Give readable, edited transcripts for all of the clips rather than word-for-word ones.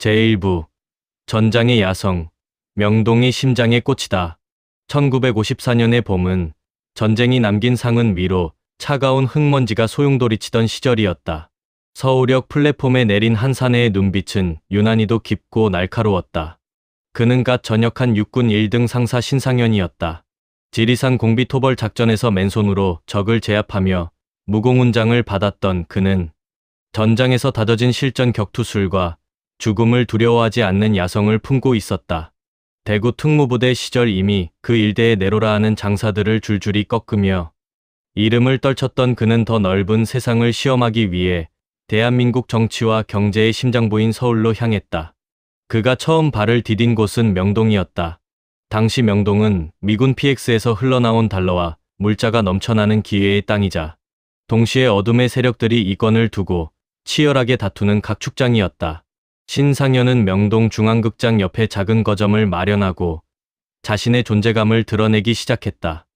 제1부 전장의 야성, 명동이 심장의 꽃이다. 1954년의 봄은 전쟁이 남긴 상은 위로 차가운 흙먼지가 소용돌이치던 시절이었다. 서울역 플랫폼에 내린 한 사내의 눈빛은 유난히도 깊고 날카로웠다. 그는 갓 전역한 육군 1등 상사 신상현이었다. 지리산 공비토벌 작전에서 맨손으로 적을 제압하며 무공훈장을 받았던 그는 전장에서 다져진 실전 격투술과 죽음을 두려워하지 않는 야성을 품고 있었다. 대구 특무부대 시절 이미 그 일대에 내로라 하는 장사들을 줄줄이 꺾으며 이름을 떨쳤던 그는 더 넓은 세상을 시험하기 위해 대한민국 정치와 경제의 심장부인 서울로 향했다. 그가 처음 발을 디딘 곳은 명동이었다. 당시 명동은 미군 PX에서 흘러나온 달러와 물자가 넘쳐나는 기회의 땅이자 동시에 어둠의 세력들이 이권을 두고 치열하게 다투는 각축장이었다. 신상현은 명동 중앙극장 옆에 작은 거점을 마련하고 자신의 존재감을 드러내기 시작했다.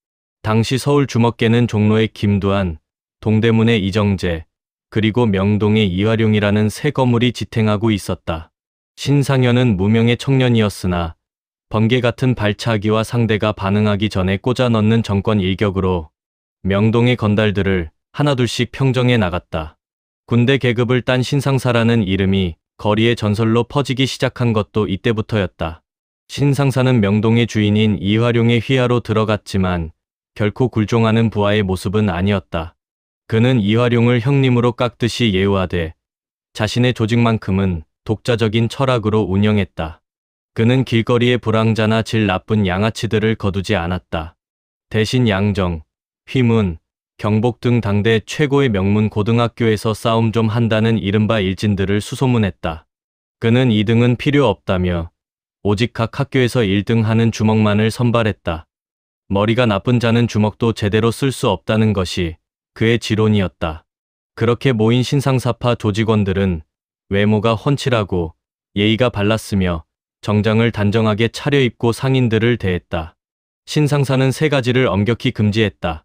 당시 서울 주먹계는 종로의 김두한, 동대문의 이정재, 그리고 명동의 이화룡이라는 세 거물이 지탱하고 있었다. 신상현은 무명의 청년이었으나 번개 같은 발차기와 상대가 반응하기 전에 꽂아 넣는 정권 일격으로 명동의 건달들을 하나둘씩 평정해 나갔다. 군대 계급을 딴 신상사라는 이름이 거리의 전설로 퍼지기 시작한 것도 이때부터였다. 신상사는 명동의 주인인 이화룡의 휘하로 들어갔지만 결코 굴종하는 부하의 모습은 아니었다. 그는 이화룡을 형님으로 깎듯이 예우하되 자신의 조직만큼은 독자적인 철학으로 운영했다. 그는 길거리의 불황자나 질 나쁜 양아치들을 거두지 않았다. 대신 양정, 휘문, 경복 등 당대 최고의 명문 고등학교에서 싸움 좀 한다는 이른바 일진들을 수소문했다. 그는 2등은 필요 없다며 오직 각 학교에서 1등하는 주먹만을 선발했다. 머리가 나쁜 자는 주먹도 제대로 쓸 수 없다는 것이 그의 지론이었다. 그렇게 모인 신상사파 조직원들은 외모가 훤칠하고 예의가 발랐으며 정장을 단정하게 차려입고 상인들을 대했다. 신상사는 세 가지를 엄격히 금지했다.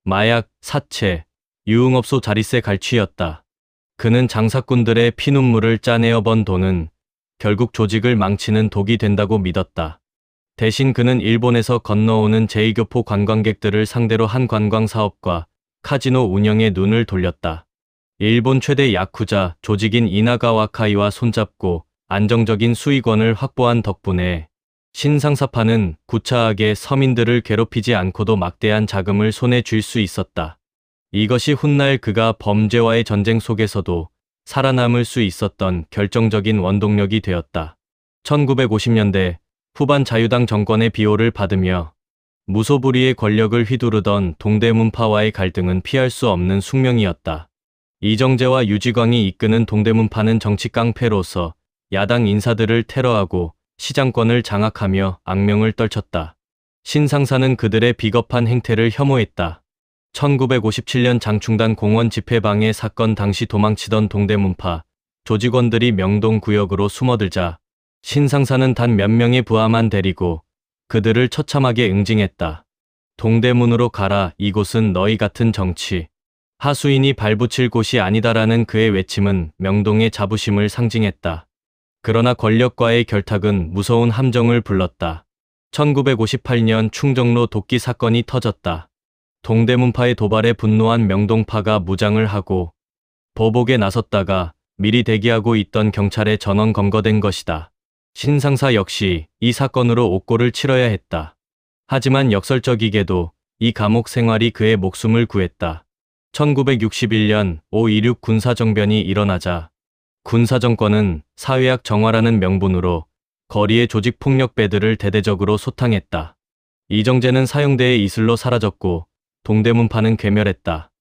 마약, 사채, 유흥업소 자릿세 갈취였다. 그는 장사꾼들의 피눈물을 짜내어 번 돈은 결국 조직을 망치는 독이 된다고 믿었다. 대신 그는 일본에서 건너오는 제2교포 관광객들을 상대로 한 관광사업과 카지노 운영에 눈을 돌렸다. 일본 최대 야쿠자 조직인 이나가와 카이와 손잡고 안정적인 수익원을 확보한 덕분에 신상사파는 구차하게 서민들을 괴롭히지 않고도 막대한 자금을 손에 쥘 수 있었다. 이것이 훗날 그가 범죄와의 전쟁 속에서도 살아남을 수 있었던 결정적인 원동력이 되었다. 1950년대 후반 자유당 정권의 비호를 받으며 무소불위의 권력을 휘두르던 동대문파와의 갈등은 피할 수 없는 숙명이었다. 이정재와 유지광이 이끄는 동대문파는 정치 깡패로서 야당 인사들을 테러하고 시장권을 장악하며 악명을 떨쳤다. 신상사는 그들의 비겁한 행태를 혐오했다. 1957년 장충단 공원 집회방해 사건 당시 도망치던 동대문파 조직원들이 명동 구역으로 숨어들자 신상사는 단 몇 명의 부하만 데리고 그들을 처참하게 응징했다. 동대문으로 가라, 이곳은 너희 같은 정치 하수인이 발붙일 곳이 아니다라는 그의 외침은 명동의 자부심을 상징했다. 그러나 권력과의 결탁은 무서운 함정을 불렀다. 1958년 충정로 도끼 사건이 터졌다. 동대문파의 도발에 분노한 명동파가 무장을 하고 보복에 나섰다가 미리 대기하고 있던 경찰에 전원 검거된 것이다. 신상사 역시 이 사건으로 옥고를 치러야 했다. 하지만 역설적이게도 이 감옥 생활이 그의 목숨을 구했다. 1961년 5.16 군사정변이 일어나자 군사정권은 사회학 정화라는 명분으로 거리의 조직폭력배들을 대대적으로 소탕했다. 이정재는 사형대의 이슬로 사라졌고 동대문파는 괴멸했다.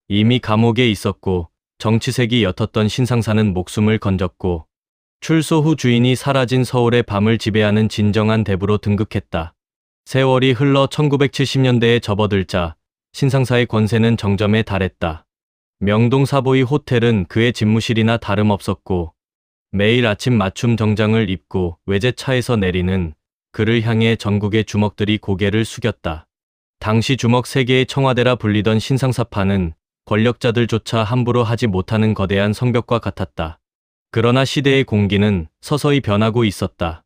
이미 감옥에 있었고 정치색이 옅었던 신상사는 목숨을 건졌고 출소 후 주인이 사라진 서울의 밤을 지배하는 진정한 대부로 등극했다. 세월이 흘러 1970년대에 접어들자 신상사의 권세는 정점에 달했다. 명동 사보이 호텔은 그의 집무실이나 다름없었고 매일 아침 맞춤 정장을 입고 외제차에서 내리는 그를 향해 전국의 주먹들이 고개를 숙였다. 당시 주먹 세계의 청와대라 불리던 신상사파는 권력자들조차 함부로 하지 못하는 거대한 성벽과 같았다. 그러나 시대의 공기는 서서히 변하고 있었다.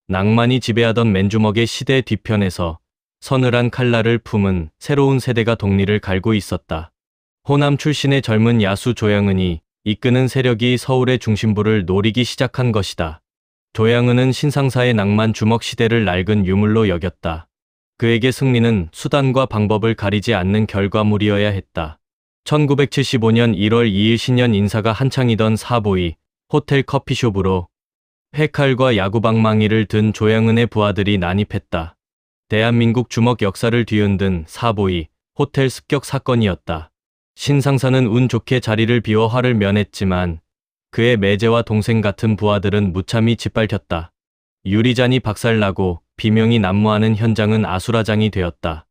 낭만이 지배하던 맨주먹의 시대 뒤편에서 서늘한 칼날을 품은 새로운 세대가 동리를 갈고 있었다. 호남 출신의 젊은 야수 조양은이 이끄는 세력이 서울의 중심부를 노리기 시작한 것이다. 조양은은 신상사의 낭만 주먹 시대를 낡은 유물로 여겼다. 그에게 승리는 수단과 방법을 가리지 않는 결과물이어야 했다. 1975년 1월 2일 신년 인사가 한창이던 사보이 호텔 커피숍으로 회칼과 야구방망이를 든 조양은의 부하들이 난입했다. 대한민국 주먹 역사를 뒤흔든 사보이 호텔 습격 사건이었다. 신상사는 운 좋게 자리를 비워 화를 면했지만 그의 매제와 동생 같은 부하들은 무참히 짓밟혔다. 유리잔이 박살나고 비명이 난무하는 현장은 아수라장이 되었다.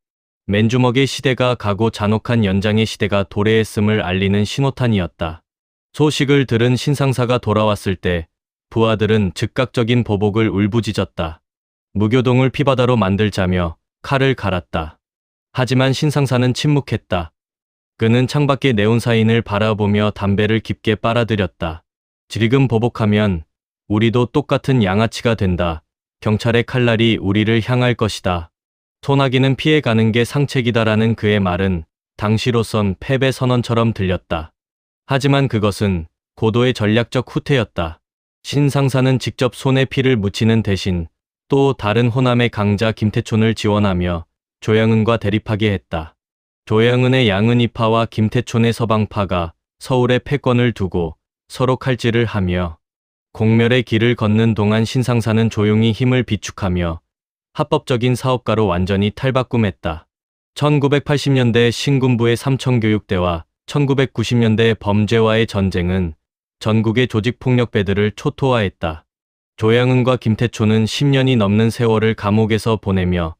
맨주먹의 시대가 가고 잔혹한 연장의 시대가 도래했음을 알리는 신호탄이었다. 소식을 들은 신상사가 돌아왔을 때 부하들은 즉각적인 보복을 울부짖었다. 무교동을 피바다로 만들자며 칼을 갈았다. 하지만 신상사는 침묵했다. 그는 창밖의 네온사인을 바라보며 담배를 깊게 빨아들였다. 지금 보복하면 우리도 똑같은 양아치가 된다. 경찰의 칼날이 우리를 향할 것이다. 소나기는 피해가는 게 상책이다라는 그의 말은 당시로선 패배 선언처럼 들렸다. 하지만 그것은 고도의 전략적 후퇴였다. 신상사는 직접 손에 피를 묻히는 대신 또 다른 호남의 강자 김태촌을 지원하며 조양은과 대립하게 했다. 조양은의 양은이파와 김태촌의 서방파가 서울의 패권을 두고 서로 칼질을 하며 공멸의 길을 걷는 동안 신상사는 조용히 힘을 비축하며 합법적인 사업가로 완전히 탈바꿈했다. 1980년대 신군부의 삼청교육대와 1990년대 범죄와의 전쟁은 전국의 조직폭력배들을 초토화했다. 조양은과 김태초는 10년이 넘는 세월을 감옥에서 보내며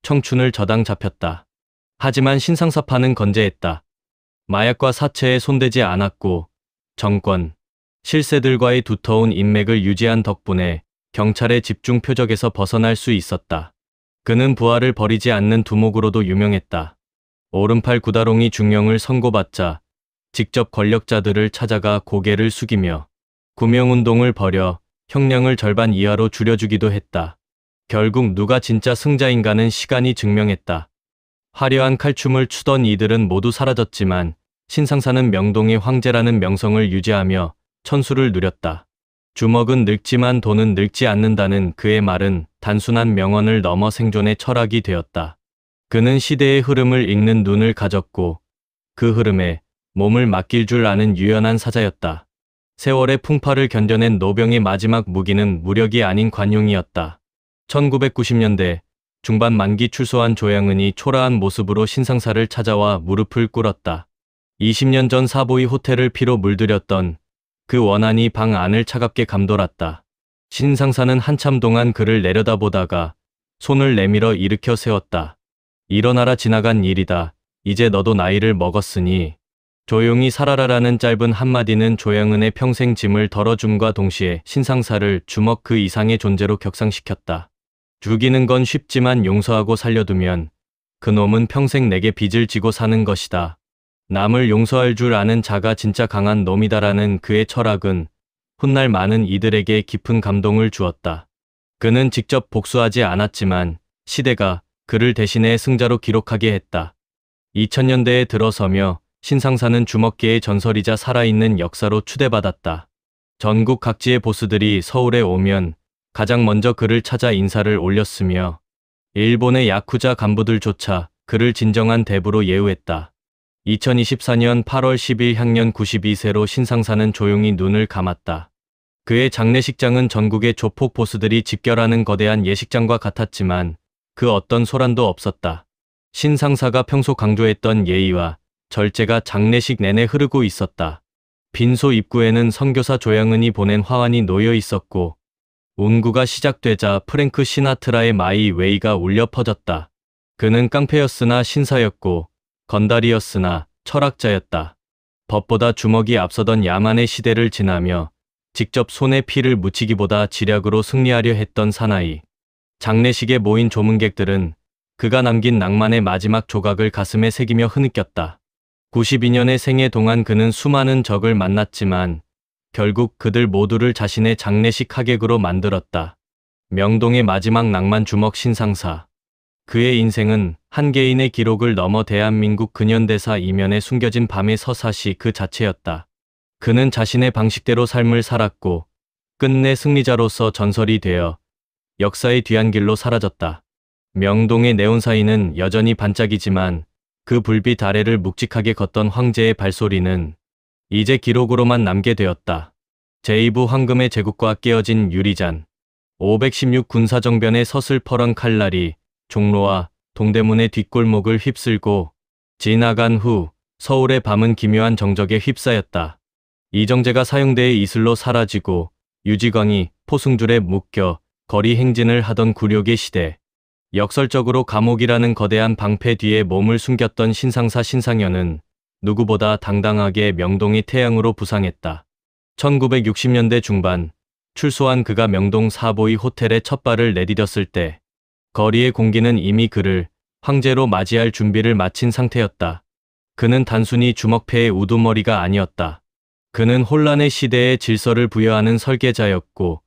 청춘을 저당 잡혔다. 하지만 신상사파는 건재했다. 마약과 사체에 손대지 않았고 정권, 실세들과의 두터운 인맥을 유지한 덕분에 경찰의 집중 표적에서 벗어날 수 있었다. 그는 부하를 버리지 않는 두목으로도 유명했다. 오른팔 구다롱이 중형을 선고받자 직접 권력자들을 찾아가 고개를 숙이며 구명운동을 벌여 형량을 절반 이하로 줄여주기도 했다. 결국 누가 진짜 승자인가는 시간이 증명했다. 화려한 칼춤을 추던 이들은 모두 사라졌지만 신상사는 명동의 황제라는 명성을 유지하며 천수를 누렸다. 주먹은 늙지만 돈은 늙지 않는다는 그의 말은 단순한 명언을 넘어 생존의 철학이 되었다. 그는 시대의 흐름을 읽는 눈을 가졌고 그 흐름에 몸을 맡길 줄 아는 유연한 사자였다. 세월의 풍파를 견뎌낸 노병의 마지막 무기는 무력이 아닌 관용이었다. 1990년대 중반 만기 출소한 조양은이 초라한 모습으로 신상사를 찾아와 무릎을 꿇었다. 20년 전 사보이 호텔을 피로 물들였던 그 원한이 방 안을 차갑게 감돌았다. 신상사는 한참 동안 그를 내려다보다가 손을 내밀어 일으켜 세웠다. 일어나라, 지나간 일이다. 이제 너도 나이를 먹었으니 조용히 살아라라는 짧은 한마디는 조양은의 평생 짐을 덜어줌과 동시에 신상사를 주먹 그 이상의 존재로 격상시켰다. 죽이는 건 쉽지만 용서하고 살려두면 그놈은 평생 내게 빚을 지고 사는 것이다. 남을 용서할 줄 아는 자가 진짜 강한 놈이다라는 그의 철학은 훗날 많은 이들에게 깊은 감동을 주었다. 그는 직접 복수하지 않았지만 시대가 그를 대신해 승자로 기록하게 했다. 2000년대에 들어서며 신상사는 주먹계의 전설이자 살아있는 역사로 추대받았다. 전국 각지의 보스들이 서울에 오면 가장 먼저 그를 찾아 인사를 올렸으며 일본의 야쿠자 간부들조차 그를 진정한 대부로 예우했다. 2024년 8월 10일 향년 92세로 신상사는 조용히 눈을 감았다. 그의 장례식장은 전국의 조폭 보스들이 집결하는 거대한 예식장과 같았지만 그 어떤 소란도 없었다. 신상사가 평소 강조했던 예의와 절제가 장례식 내내 흐르고 있었다. 빈소 입구에는 선교사 조양은이 보낸 화환이 놓여 있었고 운구가 시작되자 프랭크 시나트라의 마이 웨이가 울려 퍼졌다. 그는 깡패였으나 신사였고 건달이었으나 철학자였다. 법보다 주먹이 앞서던 야만의 시대를 지나며 직접 손에 피를 묻히기보다 지략으로 승리하려 했던 사나이. 장례식에 모인 조문객들은 그가 남긴 낭만의 마지막 조각을 가슴에 새기며 흐느꼈다. 92년의 생애 동안 그는 수많은 적을 만났지만 결국 그들 모두를 자신의 장례식 하객으로 만들었다. 명동의 마지막 낭만 주먹 신상사. 그의 인생은 한 개인의 기록을 넘어 대한민국 근현대사 이면에 숨겨진 밤의 서사시 그 자체였다. 그는 자신의 방식대로 삶을 살았고 끝내 승리자로서 전설이 되어 역사의 뒤안길로 사라졌다. 명동의 네온사인은 여전히 반짝이지만 그 불빛 아래를 묵직하게 걷던 황제의 발소리는 이제 기록으로만 남게 되었다. 제2부 황금의 제국과 깨어진 유리잔. 516 군사정변의 서슬퍼런 칼날이 종로와 동대문의 뒷골목을 휩쓸고 지나간 후 서울의 밤은 기묘한 정적에 휩싸였다. 이정재가 사형대의 이슬로 사라지고 유지광이 포승줄에 묶여 거리 행진을 하던 굴욕의 시대. 역설적으로 감옥이라는 거대한 방패 뒤에 몸을 숨겼던 신상사 신상현은 누구보다 당당하게 명동의 태양으로 부상했다. 1960년대 중반 출소한 그가 명동 사보이 호텔에 첫 발을 내디뎠을 때 거리의 공기는 이미 그를 황제로 맞이할 준비를 마친 상태였다. 그는 단순히 주먹패의 우두머리가 아니었다. 그는 혼란의 시대에 질서를 부여하는 설계자였고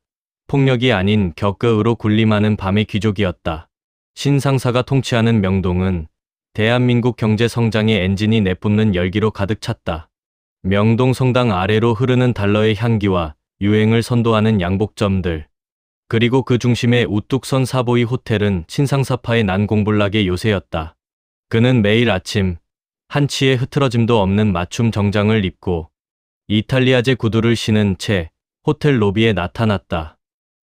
폭력이 아닌 격거으로 군림하는 밤의 귀족이었다. 신상사가 통치하는 명동은 대한민국 경제 성장의 엔진이 내뿜는 열기로 가득 찼다. 명동 성당 아래로 흐르는 달러의 향기와 유행을 선도하는 양복점들, 그리고 그 중심에 우뚝 선 사보이 호텔은 신상사파의 난공불락의 요새였다. 그는 매일 아침 한치의 흐트러짐도 없는 맞춤 정장을 입고 이탈리아제 구두를 신은 채 호텔 로비에 나타났다.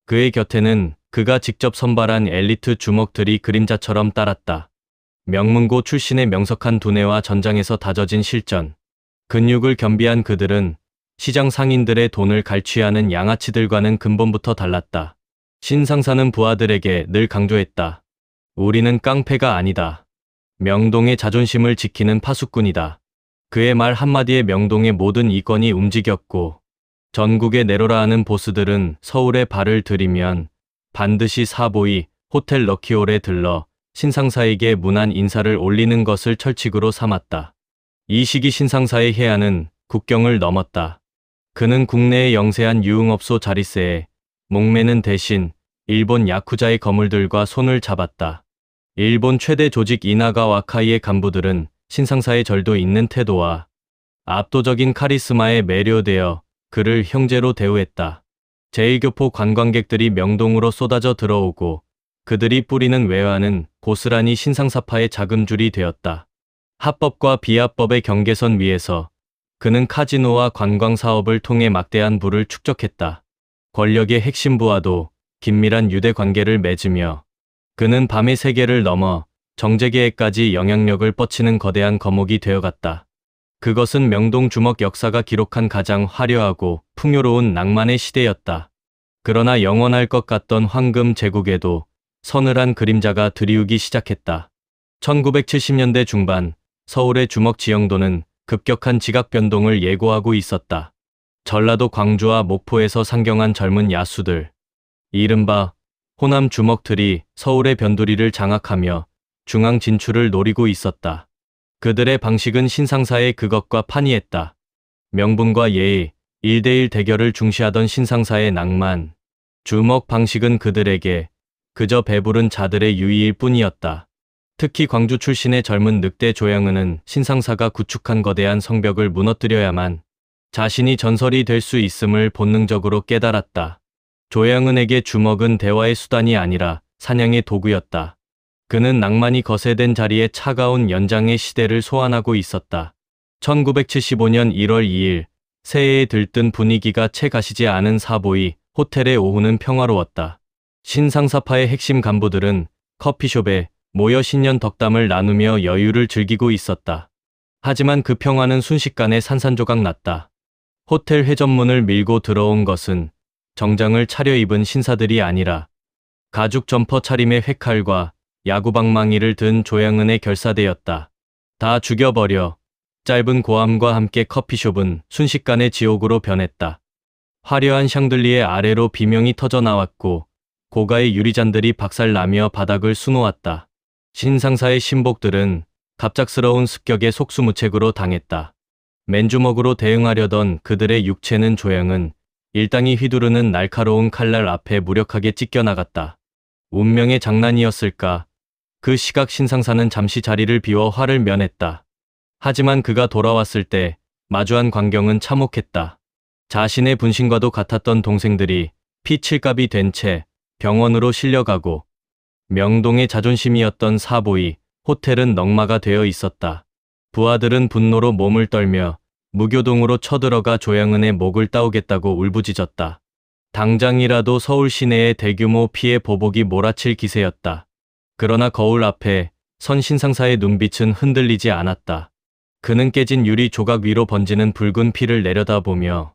그의 곁에는 그가 직접 선발한 엘리트 주먹들이 그림자처럼 따랐다. 명문고 출신의 명석한 두뇌와 전장에서 다져진 실전, 근육을 겸비한 그들은 시장 상인들의 돈을 갈취하는 양아치들과는 근본부터 달랐다. 신상사는 부하들에게 늘 강조했다. 우리는 깡패가 아니다. 명동의 자존심을 지키는 파수꾼이다. 그의 말 한마디에 명동의 모든 이권이 움직였고 전국에 내로라 하는 보스들은 서울에 발을 들이면 반드시 사보이 호텔 럭키홀에 들러 신상사에게 문안 인사를 올리는 것을 철칙으로 삼았다. 이 시기 신상사의 해안은 국경을 넘었다. 그는 국내의 영세한 유흥업소 자리세에 목매는 대신 일본 야쿠자의 거물들과 손을 잡았다. 일본 최대 조직 이나가 와카이의 간부들은 신상사의 절도 있는 태도와 압도적인 카리스마에 매료되어 그를 형제로 대우했다. 제1교포 관광객들이 명동으로 쏟아져 들어오고 그들이 뿌리는 외화는 고스란히 신상사파의 자금줄이 되었다. 합법과 비합법의 경계선 위에서 그는 카지노와 관광사업을 통해 막대한 부를 축적했다. 권력의 핵심 부와도 긴밀한 유대 관계를 맺으며 그는 밤의 세계를 넘어 정재계에까지 영향력을 뻗치는 거대한 거목이 되어갔다. 그것은 명동 주먹 역사가 기록한 가장 화려하고 풍요로운 낭만의 시대였다. 그러나 영원할 것 같던 황금 제국에도 서늘한 그림자가 드리우기 시작했다. 1970년대 중반 서울의 주먹 지형도는 급격한 지각 변동을 예고하고 있었다. 전라도 광주와 목포에서 상경한 젊은 야수들, 이른바 호남 주먹들이 서울의 변두리를 장악하며 중앙 진출을 노리고 있었다. 그들의 방식은 신상사의 그것과 판이했다. 명분과 예의, 1대1 대결을 중시하던 신상사의 낭만, 주먹 방식은 그들에게 그저 배부른 자들의 유의일 뿐이었다. 특히 광주 출신의 젊은 늑대 조영은은 신상사가 구축한 거대한 성벽을 무너뜨려야만 자신이 전설이 될 수 있음을 본능적으로 깨달았다. 조영은에게 주먹은 대화의 수단이 아니라 사냥의 도구였다. 그는 낭만이 거세된 자리에 차가운 연장의 시대를 소환하고 있었다. 1975년 1월 2일 새해에 들뜬 분위기가 채 가시지 않은 사보이 호텔의 오후는 평화로웠다. 신상사파의 핵심 간부들은 커피숍에 모여 신년 덕담을 나누며 여유를 즐기고 있었다. 하지만 그 평화는 순식간에 산산조각 났다. 호텔 회전문을 밀고 들어온 것은 정장을 차려입은 신사들이 아니라 가죽 점퍼 차림의 회칼과 야구방망이를 든 조양은의 결사대였다. 다 죽여버려. 짧은 고함과 함께 커피숍은 순식간에 지옥으로 변했다. 화려한 샹들리에 아래로 비명이 터져 나왔고 고가의 유리잔들이 박살나며 바닥을 수놓았다. 신상사의 신복들은 갑작스러운 습격에 속수무책으로 당했다. 맨주먹으로 대응하려던 그들의 육체는 조양은 일당이 휘두르는 날카로운 칼날 앞에 무력하게 찢겨나갔다. 운명의 장난이었을까? 그 시각 신상사는 잠시 자리를 비워 화를 면했다. 하지만 그가 돌아왔을 때 마주한 광경은 참혹했다. 자신의 분신과도 같았던 동생들이 피칠갑이 된 채 병원으로 실려가고 명동의 자존심이었던 사보이 호텔은 넉마가 되어 있었다. 부하들은 분노로 몸을 떨며 무교동으로 쳐들어가 조양은의 목을 따오겠다고 울부짖었다. 당장이라도 서울 시내에 대규모 피해 보복이 몰아칠 기세였다. 그러나 거울 앞에 선 신상사의 눈빛은 흔들리지 않았다. 그는 깨진 유리 조각 위로 번지는 붉은 피를 내려다보며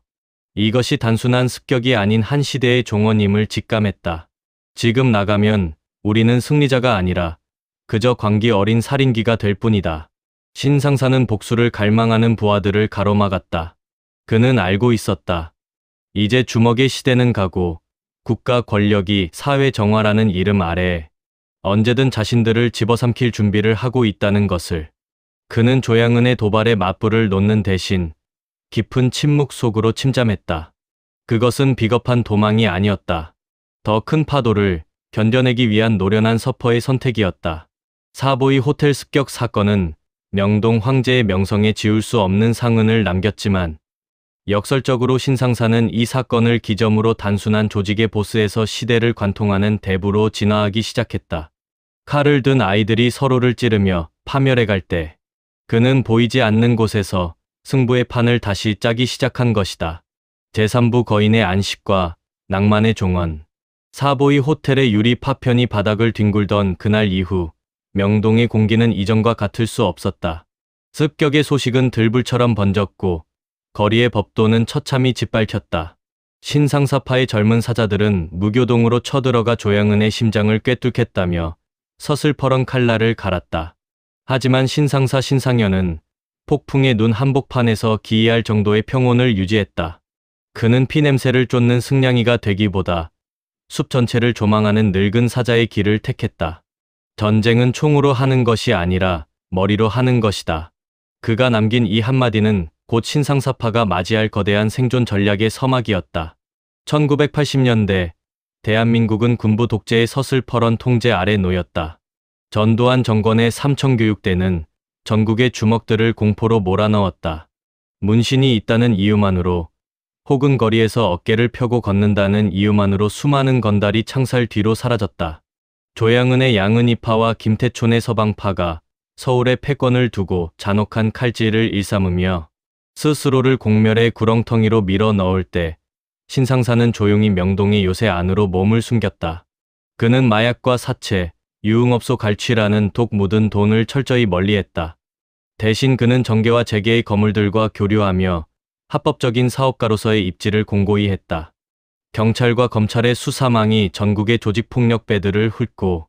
이것이 단순한 습격이 아닌 한 시대의 종언임을 직감했다. 지금 나가면 우리는 승리자가 아니라 그저 광기 어린 살인귀가 될 뿐이다. 신상사는 복수를 갈망하는 부하들을 가로막았다. 그는 알고 있었다. 이제 주먹의 시대는 가고 국가 권력이 사회 정화라는 이름 아래에 언제든 자신들을 집어삼킬 준비를 하고 있다는 것을. 그는 조양은의 도발에 맞불을 놓는 대신 깊은 침묵 속으로 침잠했다. 그것은 비겁한 도망이 아니었다. 더 큰 파도를 견뎌내기 위한 노련한 서퍼의 선택이었다. 사보이 호텔 습격 사건은 명동 황제의 명성에 지울 수 없는 상흔을 남겼지만 역설적으로 신상사는 이 사건을 기점으로 단순한 조직의 보스에서 시대를 관통하는 대부로 진화하기 시작했다. 칼을 든 아이들이 서로를 찌르며 파멸해 갈 때 그는 보이지 않는 곳에서 승부의 판을 다시 짜기 시작한 것이다. 제3부 거인의 안식과 낭만의 종언. 사보이 호텔의 유리 파편이 바닥을 뒹굴던 그날 이후 명동의 공기는 이전과 같을 수 없었다. 습격의 소식은 들불처럼 번졌고 거리의 법도는 처참히 짓밟혔다. 신상사파의 젊은 사자들은 무교동으로 쳐들어가 조양은의 심장을 꿰뚫겠다며 서슬퍼런 칼날을 갈았다. 하지만 신상사 신상현은 폭풍의 눈 한복판에서 기이할 정도의 평온을 유지했다. 그는 피냄새를 쫓는 승냥이가 되기보다 숲 전체를 조망하는 늙은 사자의 길을 택했다. 전쟁은 총으로 하는 것이 아니라 머리로 하는 것이다. 그가 남긴 이 한마디는 곧 신상사파가 맞이할 거대한 생존 전략의 서막이었다. 1980년대 대한민국은 군부 독재의 서슬퍼런 통제 아래 놓였다. 전두환 정권의 삼청교육대는 전국의 주먹들을 공포로 몰아넣었다. 문신이 있다는 이유만으로 혹은 거리에서 어깨를 펴고 걷는다는 이유만으로 수많은 건달이 창살 뒤로 사라졌다. 조양은의 양은이파와 김태촌의 서방파가 서울의 패권을 두고 잔혹한 칼질을 일삼으며 스스로를 공멸의 구렁텅이로 밀어 넣을 때 신상사는 조용히 명동의 요새 안으로 몸을 숨겼다. 그는 마약과 사채, 유흥업소 갈취라는 독 묻은 돈을 철저히 멀리했다. 대신 그는 정계와 재계의 거물들과 교류하며 합법적인 사업가로서의 입지를 공고히 했다. 경찰과 검찰의 수사망이 전국의 조직폭력배들을 훑고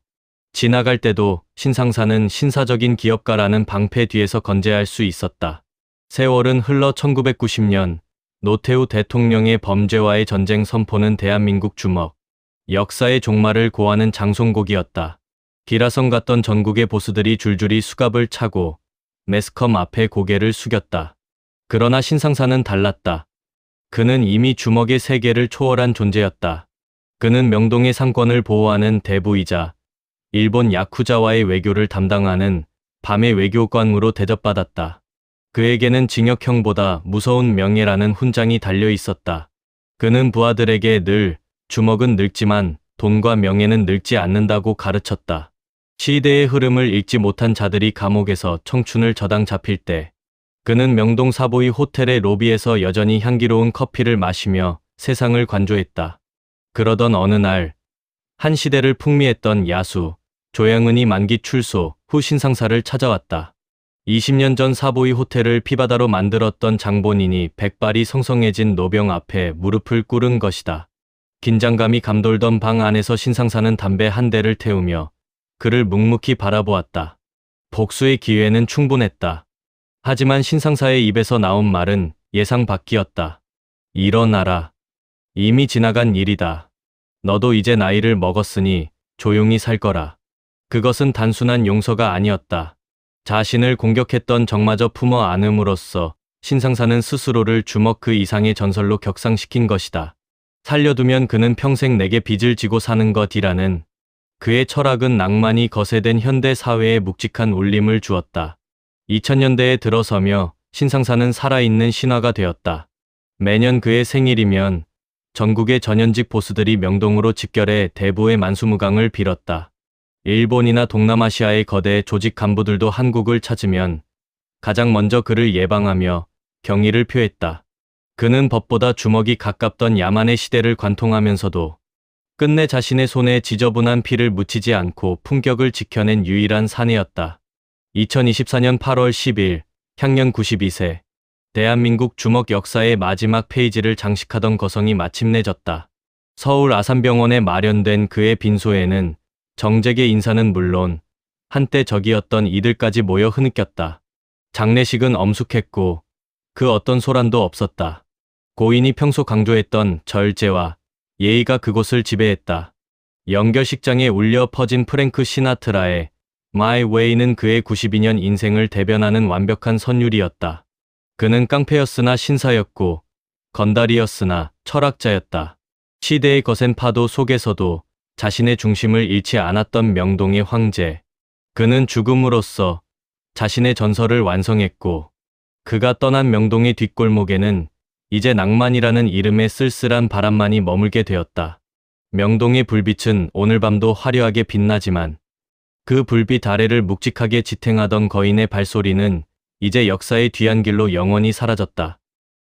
지나갈 때도 신상사는 신사적인 기업가라는 방패 뒤에서 건재할 수 있었다. 세월은 흘러 1990년 노태우 대통령의 범죄와의 전쟁 선포는 대한민국 주먹, 역사의 종말을 고하는 장송곡이었다. 기라성 같던 전국의 보수들이 줄줄이 수갑을 차고 매스컴 앞에 고개를 숙였다. 그러나 신상사는 달랐다. 그는 이미 주먹의 세계를 초월한 존재였다. 그는 명동의 상권을 보호하는 대부이자 일본 야쿠자와의 외교를 담당하는 밤의 외교관으로 대접받았다. 그에게는 징역형보다 무서운 명예라는 훈장이 달려 있었다. 그는 부하들에게 늘 주먹은 늙지만 돈과 명예는 늙지 않는다고 가르쳤다. 시대의 흐름을 읽지 못한 자들이 감옥에서 청춘을 저당 잡힐 때 그는 명동 사보이 호텔의 로비에서 여전히 향기로운 커피를 마시며 세상을 관조했다. 그러던 어느 날, 한 시대를 풍미했던 야수, 조양은이 만기 출소 후 신상사를 찾아왔다. 20년 전 사보이 호텔을 피바다로 만들었던 장본인이 백발이 성성해진 노병 앞에 무릎을 꿇은 것이다. 긴장감이 감돌던 방 안에서 신상사는 담배 한 대를 태우며 그를 묵묵히 바라보았다. 복수의 기회는 충분했다. 하지만 신상사의 입에서 나온 말은 예상 밖이었다. 일어나라. 이미 지나간 일이다. 너도 이제 나이를 먹었으니 조용히 살 거라. 그것은 단순한 용서가 아니었다. 자신을 공격했던 적마저 품어 안음으로써 신상사는 스스로를 주먹 그 이상의 전설로 격상시킨 것이다. 살려두면 그는 평생 내게 빚을 지고 사는 것이라는 그의 철학은 낭만이 거세된 현대 사회에 묵직한 울림을 주었다. 2000년대에 들어서며 신상사는 살아있는 신화가 되었다. 매년 그의 생일이면 전국의 전현직 보스들이 명동으로 집결해 대부의 만수무강을 빌었다. 일본이나 동남아시아의 거대 조직 간부들도 한국을 찾으면 가장 먼저 그를 예방하며 경의를 표했다. 그는 법보다 주먹이 가깝던 야만의 시대를 관통하면서도 끝내 자신의 손에 지저분한 피를 묻히지 않고 품격을 지켜낸 유일한 사내였다. 2024년 8월 10일, 향년 92세, 대한민국 주먹 역사의 마지막 페이지를 장식하던 거성이 마침내 졌다. 서울 아산병원에 마련된 그의 빈소에는 정재계 인사는 물론 한때 적이었던 이들까지 모여 흐느꼈다. 장례식은 엄숙했고 그 어떤 소란도 없었다. 고인이 평소 강조했던 절제와 예의가 그곳을 지배했다. 연결식장에 울려 퍼진 프랭크 시나트라의 My Way는 그의 92년 인생을 대변하는 완벽한 선율이었다. 그는 깡패였으나 신사였고 건달이었으나 철학자였다. 시대의 거센 파도 속에서도 자신의 중심을 잃지 않았던 명동의 황제. 그는 죽음으로써 자신의 전설을 완성했고 그가 떠난 명동의 뒷골목에는 이제 낭만이라는 이름의 쓸쓸한 바람만이 머물게 되었다. 명동의 불빛은 오늘 밤도 화려하게 빛나지만 그 불빛 아래를 묵직하게 지탱하던 거인의 발소리는 이제 역사의 뒤안길로 영원히 사라졌다.